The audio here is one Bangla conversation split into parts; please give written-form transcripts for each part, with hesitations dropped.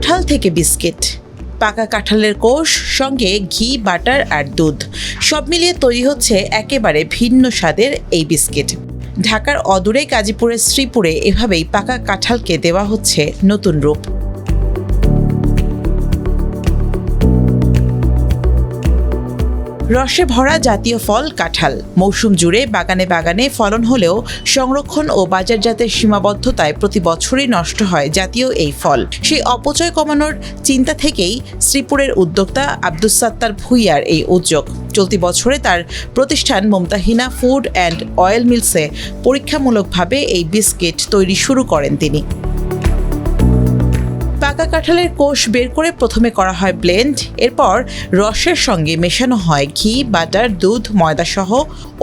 কাঁঠাল থেকে বিস্কিট, পাকা কাঁঠালের কোষ, সঙ্গে ঘি, বাটার আর দুধ সব মিলিয়ে তৈরি হচ্ছে একেবারে ভিন্ন স্বাদের এই বিস্কিট। ঢাকার অদূরে গাজীপুরের শ্রীপুরে এভাবেই পাকা কাঁঠালকে দেওয়া হচ্ছে নতুন রূপ। রসে ভরা জাতীয় ফল কাঁঠাল। মৌসুম জুড়ে বাগানে বাগানে ফলন হলেও সংরক্ষণ ও বাজারজাতের সীমাবদ্ধতায় প্রতি বছরই নষ্ট হয় জাতীয় এই ফল। সেই অপচয় কমানোর চিন্তা থেকেই শ্রীপুরের উদ্যোক্তা আব্দুস সাত্তার ভূঁইয়ার এই উদ্যোগ। চলতি বছরে তার প্রতিষ্ঠান মুমতাহিনা ফুড অ্যান্ড অয়েল মিলসে পরীক্ষামূলকভাবে এই বিস্কিট তৈরি শুরু করেন তিনি। পাকা কাঁঠালের কোষ বের করে প্রথমে করা হয় ব্লেন্ড, এরপর রসের সঙ্গে মেশানো হয় ঘি, বাটার, দুধ, ময়দা সহ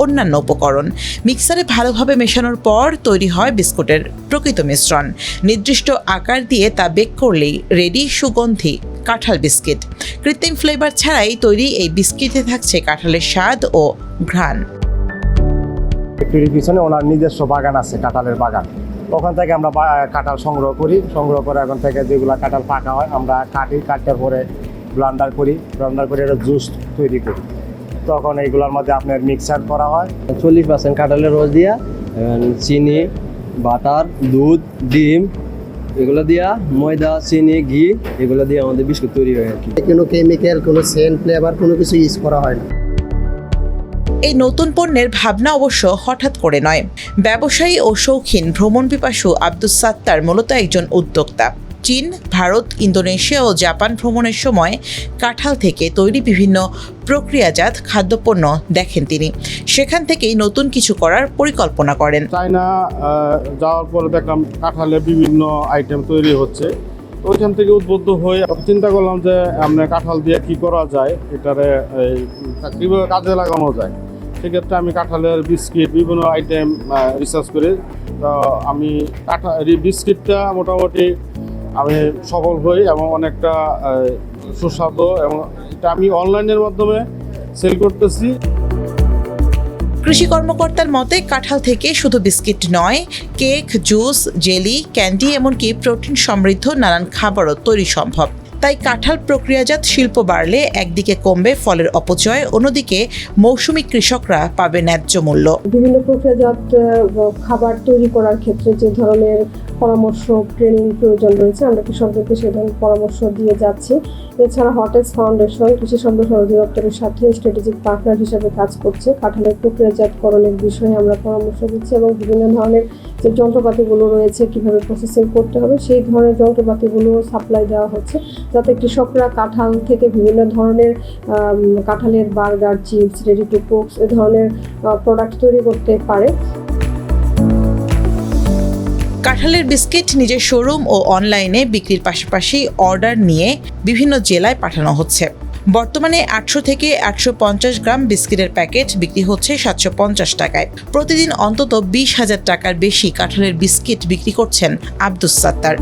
অন্যান্য উপকরণ। মিক্সারে ভালোভাবে মেশানোর পর তৈরি হয় বিস্কুটের প্রকৃত মিশ্রণ। নির্দিষ্ট আকার দিয়ে তা বেক করলেই রেডি সুগন্ধি কাঁঠাল বিস্কিট। কৃত্রিম ফ্লেভার ছাড়াই তৈরি এই বিস্কিটে থাকছে কাঁঠালের স্বাদ ও ঘ্রাণ। ফ্যাক্টরির পিছনে ওনার নিজস্ব বাগান আছে, কাঁঠালের বাগান। ওখান থেকে আমরা কাঁঠাল সংগ্রহ করে এখন থেকে যেগুলো কাঁঠাল পাকা হয় আমরা কাটার পরে ব্লান্ডার করি এটা জুস তৈরি করি। তখন এইগুলোর মধ্যে আপনার মিক্সার করা হয়। 40% কাঁঠালের রস দিয়া, চিনি, বাটার, দুধ, ডিম এগুলো দিয়া, ময়দা, চিনি, ঘি এগুলো দিয়ে আমাদের বিস্কুট তৈরি হয় আর কি। কোনো কেমিক্যাল, কোনো সেন্ট, ফ্লেভার কোনো কিছু ইউজ করা হয় না। এই নতুন পণ্যের ভাবনা অবশ্য হঠাৎ করে নয়। ব্যবসায়ী ও শৌখিন ভ্রমণ পিপাসু আব্দুস সাত্তার মূলত একজন উদ্যোক্তা। চীন, ভারত, ইন্দোনেশিয়া ও জাপান ভ্রমণের সময় কাঁঠাল থেকে তৈরি বিভিন্ন প্রক্রিয়াজাত খাদ্যপণ্য দেখেন তিনি। সেখান থেকেই নতুন কিছু করার পরিকল্পনা করেন। চায়না যাওয়ার পরে দেখলাম কাঁঠালের বিভিন্ন আইটেম তৈরি হচ্ছে। তো ওইখান থেকে উদ্বুদ্ধ হয়ে চিন্তা করলাম যে আমরা কাঁঠাল দিয়ে কি করা যায়, এটারে কীভাবে কাজে লাগানো যায়। সেক্ষেত্রে আমি কাঁঠালের বিস্কিট বিভিন্ন আইটেম রিসার্চ করি। তো আমি বিস্কিটটা মোটামুটি আমি সফল হই এবং অনেকটা সুস্বাদু, এবং এটা আমি অনলাইনের মাধ্যমে সেল করতেছি। কৃষি কর্মকর্তার মতে কাঁঠাল থেকে শুধু বিস্কিট নয়, কেক, জুস, জেলি, ক্যান্ডি এমনকি প্রোটিন সমৃদ্ধ নানান খাবারও তৈরি সম্ভব। তাই কাঁঠাল প্রক্রিয়াজাত শিল্প বাড়লে একদিকে কমবে ফলের অপচয়, অন্যদিকে মৌসুমী কৃষকরা পাবে ন্যায্য মূল্য। বিভিন্ন প্রক্রিয়াজাত খাবার তৈরি করার ক্ষেত্রে যে ধরনের পরামর্শ, ট্রেনিং প্রয়োজন রয়েছে আমরা কৃষকদেরকে সে ধরনের পরামর্শ দিয়ে যাচ্ছি। এছাড়া হটেক্স ফাউন্ডেশন কৃষি সম্প্রসারণ অধিদপ্তরের সাথে স্ট্র্যাটেজিক পার্টনার হিসেবে কাজ করছে। কাঁঠালের প্রক্রিয়াজাতকরণের বিষয়ে আমরা পরামর্শ দিচ্ছি এবং বিভিন্ন ধরনের যে যন্ত্রপাতিগুলো রয়েছে কিভাবে প্রসেসিং করতে হবে সেই ধরনের যন্ত্রপাতিগুলো সাপ্লাই দেওয়া হচ্ছে, যাতে কৃষকরা কাঁঠাল থেকে বিভিন্ন ধরনের কাঁঠালের burger, chips, ready to cooks এ ধরনের প্রোডাক্ট তৈরি করতে পারে। কাঁঠালের বিস্কিট নিজের শোরুম ও অনলাইনে বিক্রির পাশাপাশি অর্ডার নিয়ে বিভিন্ন জেলায় পাঠানো হচ্ছে। বর্তমানে 800 থেকে 850 গ্রাম বিস্কিটের প্যাকেট বিক্রি হচ্ছে 750 টাকায়। প্রতিদিন অন্তত 20,000 টাকার বেশি কাঁঠালের বিস্কিট বিক্রি করছেন আব্দুস সাত্তার।